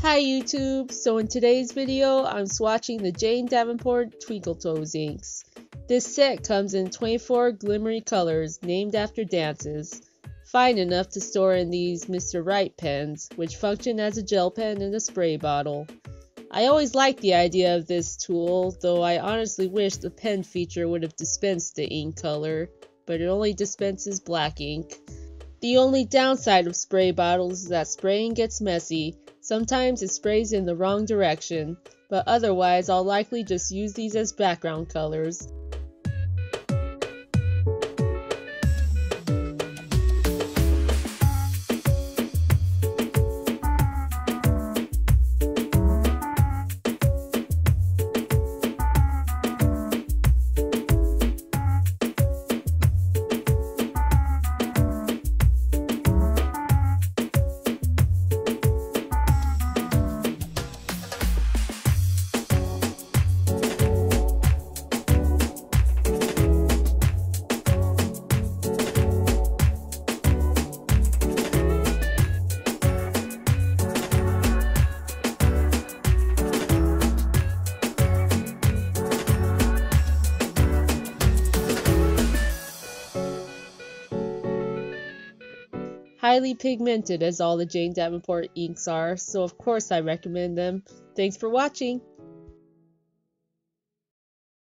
Hi YouTube! So in today's video, I'm swatching the Davenport Twinkle inks. This set comes in 24 glimmery colors named after dances, fine enough to store in these Mr. Right pens, which function as a gel pen and a spray bottle. I always liked the idea of this tool, though I honestly wish the pen feature would have dispensed the ink color, but it only dispenses black ink. The only downside of spray bottles is that spraying gets messy. Sometimes it sprays in the wrong direction, but otherwise I'll likely just use these as background colors. Highly pigmented as all the Davenport inks are, so of course I recommend them. Thanks for watching!